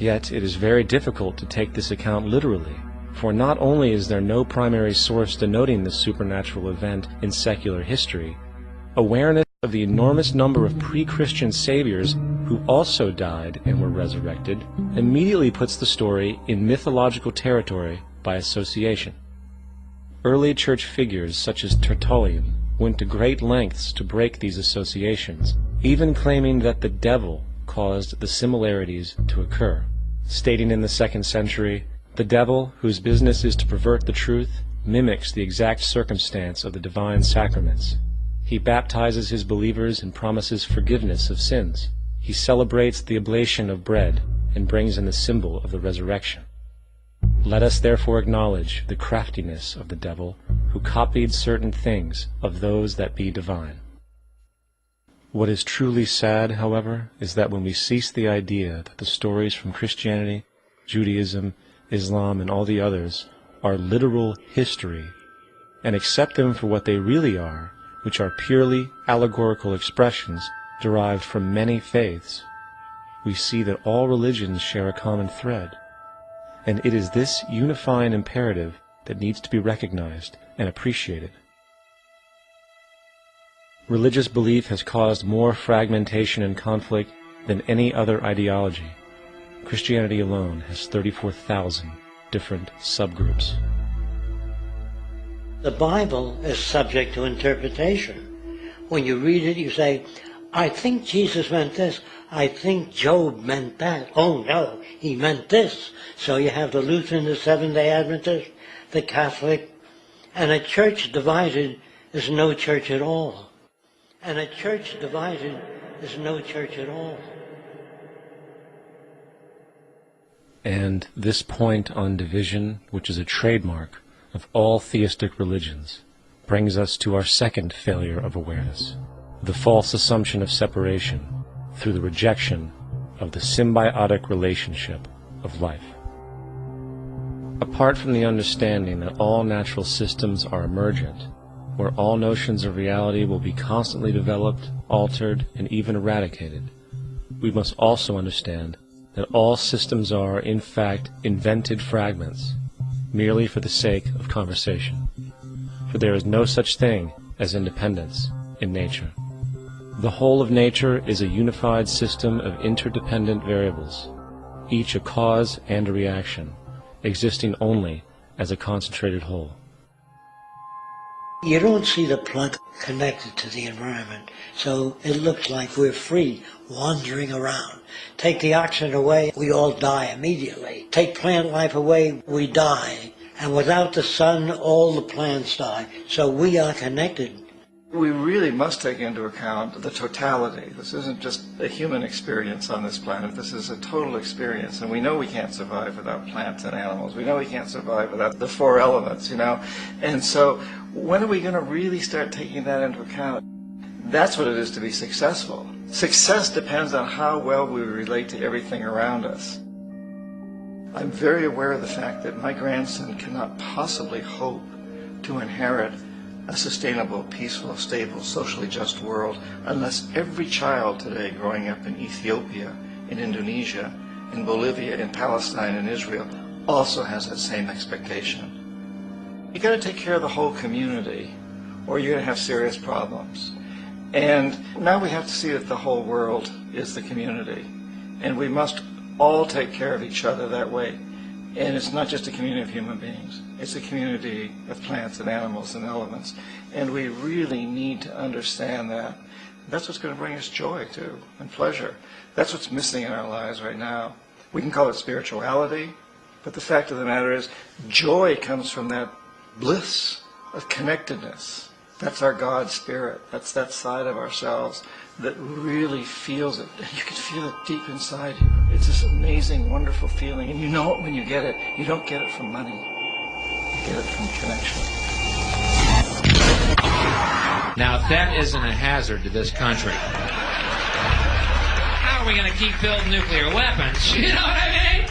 Yet it is very difficult to take this account literally, for not only is there no primary source denoting this supernatural event in secular history, awareness of the enormous number of pre-Christian saviors who also died and were resurrected immediately puts the story in mythological territory by association. Early church figures such as Tertullian went to great lengths to break these associations, even claiming that the devil caused the similarities to occur, stating in the 2nd century, "The devil, whose business is to pervert the truth, mimics the exact circumstance of the divine sacraments. He baptizes his believers and promises forgiveness of sins. He celebrates the oblation of bread and brings in the symbol of the resurrection. Let us therefore acknowledge the craftiness of the devil, who copied certain things of those that be divine." What is truly sad, however, is that when we cease the idea that the stories from Christianity, Judaism, Islam, and all the others are literal history, and accept them for what they really are, which are purely allegorical expressions derived from many faiths, we see that all religions share a common thread, and it is this unifying imperative that needs to be recognized and appreciated. Religious belief has caused more fragmentation and conflict than any other ideology. Christianity alone has 34,000 different subgroups. The Bible is subject to interpretation. When you read it, you say, I think Jesus meant this. I think Job meant that. Oh no, he meant this. So you have the Lutheran, the Seventh-day Adventist, the Catholic, and a church divided is no church at all. And a church divided is no church at all. And this point on division, which is a trademark of all theistic religions, brings us to our second failure of awareness, the false assumption of separation through the rejection of the symbiotic relationship of life. Apart from the understanding that all natural systems are emergent, where all notions of reality will be constantly developed, altered, and even eradicated, we must also understand that all systems are, in fact, invented fragments, merely for the sake of conversation. For there is no such thing as independence in nature. The whole of nature is a unified system of interdependent variables, each a cause and a reaction, existing only as a concentrated whole. You don't see the plug connected to the environment, so it looks like we're free, wandering around. Take the oxygen away, we all die immediately. Take plant life away, we die. And without the sun, all the plants die. So we are connected. We really must take into account the totality. This isn't just a human experience on this planet. This is a total experience. And we know we can't survive without plants and animals. We know we can't survive without the 4 elements, you know. And so when are we going to really start taking that into account? That's what it is to be successful. Success depends on how well we relate to everything around us. I'm very aware of the fact that my grandson cannot possibly hope to inherit a sustainable, peaceful, stable, socially just world unless every child today growing up in Ethiopia, in Indonesia, in Bolivia, in Palestine, in Israel also has that same expectation. You got to take care of the whole community or you're going to have serious problems. And now we have to see that the whole world is the community, and we must all take care of each other that way. And it's not just a community of human beings. It's a community of plants and animals and elements. And we really need to understand that. That's what's going to bring us joy, too, and pleasure. That's what's missing in our lives right now. We can call it spirituality, but the fact of the matter is joy comes from that bliss of connectedness. That's our God spirit. That's that side of ourselves that really feels it. You can feel it deep inside you. It's this amazing, wonderful feeling. And you know it when you get it. You don't get it from money. You get it from connection. Now, if that isn't a hazard to this country, how are we going to keep building nuclear weapons? You know what I mean?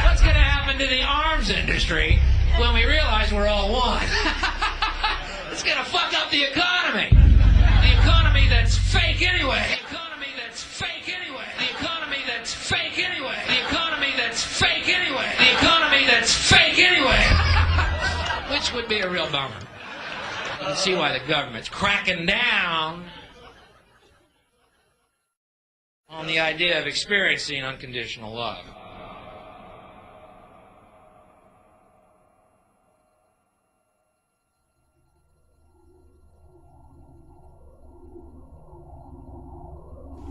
What's going to happen to the arms industry when we realize we're all one? It's going to fuck up the economy. The economy that's fake anyway. The economy that's fake anyway. The economy that's fake anyway. which would be a real bummer. You can see why the government's cracking down on the idea of experiencing unconditional love.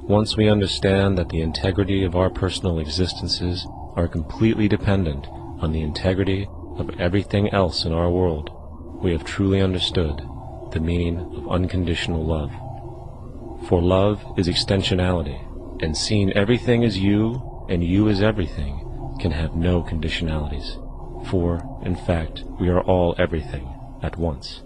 Once we understand that the integrity of our personal existences are completely dependent on the integrity of everything else in our world, we have truly understood the meaning of unconditional love. For love is extensionality, and seeing everything as you and you as everything can have no conditionalities. For, in fact, we are all everything at once.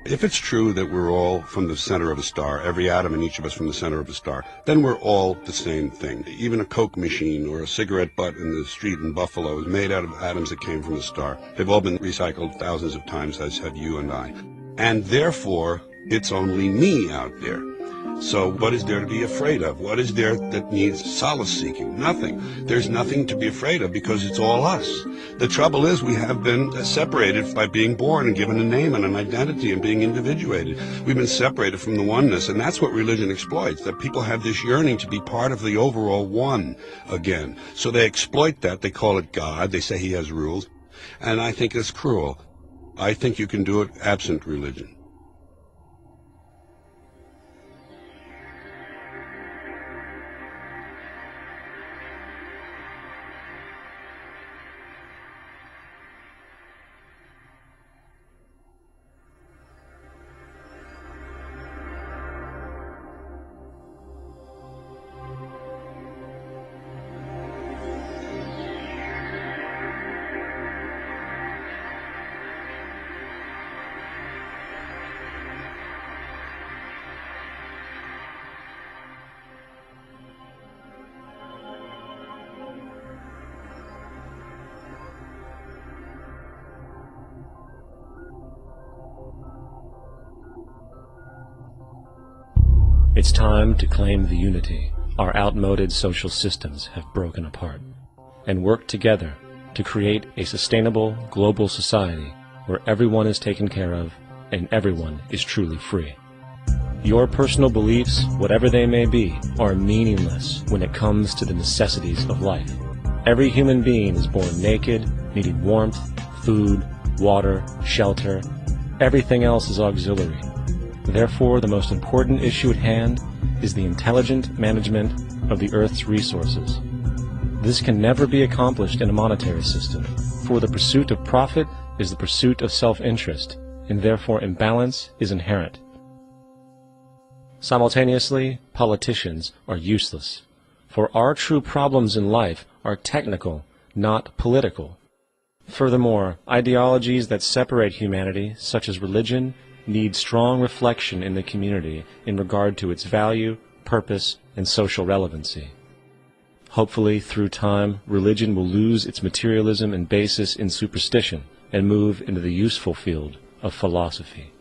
If it's true that we're all from the center of a star, every atom in each of us from the center of a star, then we're all the same thing. Even a Coke machine or a cigarette butt in the street in Buffalo is made out of atoms that came from a star. They've all been recycled thousands of times, as have you and I. And therefore, it's only me out there. So what is there to be afraid of? What is there that needs solace-seeking? Nothing. There's nothing to be afraid of because it's all us. The trouble is we have been separated by being born and given a name and an identity and being individuated. We've been separated from the oneness, and that's what religion exploits, that people have this yearning to be part of the overall one again. So they exploit that. They call it God. They say he has rules. And I think it's cruel. I think you can do it absent religion. It's time to claim the unity our outmoded social systems have broken apart, and work together to create a sustainable global society where everyone is taken care of and everyone is truly free. Your personal beliefs, whatever they may be, are meaningless when it comes to the necessities of life. Every human being is born naked, needing warmth, food, water, shelter. Everything else is auxiliary. Therefore, the most important issue at hand is the intelligent management of the Earth's resources. This can never be accomplished in a monetary system, for the pursuit of profit is the pursuit of self-interest, and therefore imbalance is inherent. Simultaneously, politicians are useless, for our true problems in life are technical, not political. Furthermore, ideologies that separate humanity, such as religion, need strong reflection in the community in regard to its value, purpose, and social relevancy. Hopefully, through time, religion will lose its materialism and basis in superstition and move into the useful field of philosophy.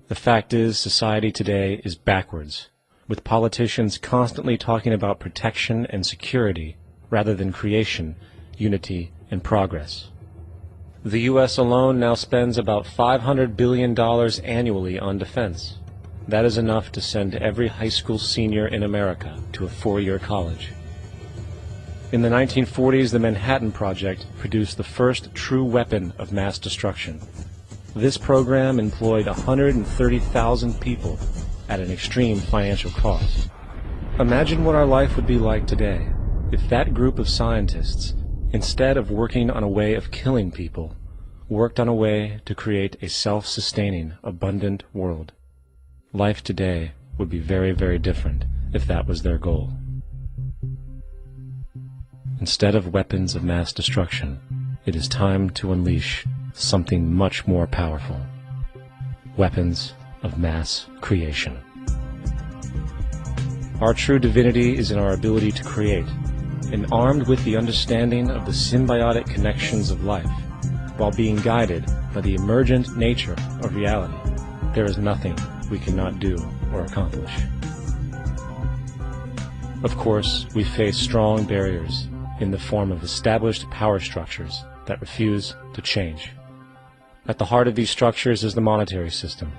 The fact is, society today is backwards, with politicians constantly talking about protection and security rather than creation, unity, and progress. The U.S. alone now spends about $500 billion annually on defense. That is enough to send every high school senior in America to a four-year college. In the 1940s, the Manhattan Project produced the first true weapon of mass destruction. This program employed 130,000 people at an extreme financial cost. Imagine what our life would be like today if that group of scientists, instead of working on a way of killing people, worked on a way to create a self-sustaining, abundant world. Life today would be very, very different if that was their goal. Instead of weapons of mass destruction, it is time to unleash something much more powerful. Weapons of mass creation. Our true divinity is in our ability to create, and armed with the understanding of the symbiotic connections of life, while being guided by the emergent nature of reality, there is nothing we cannot do or accomplish. Of course, we face strong barriers in the form of established power structures that refuse to change. At the heart of these structures is the monetary system.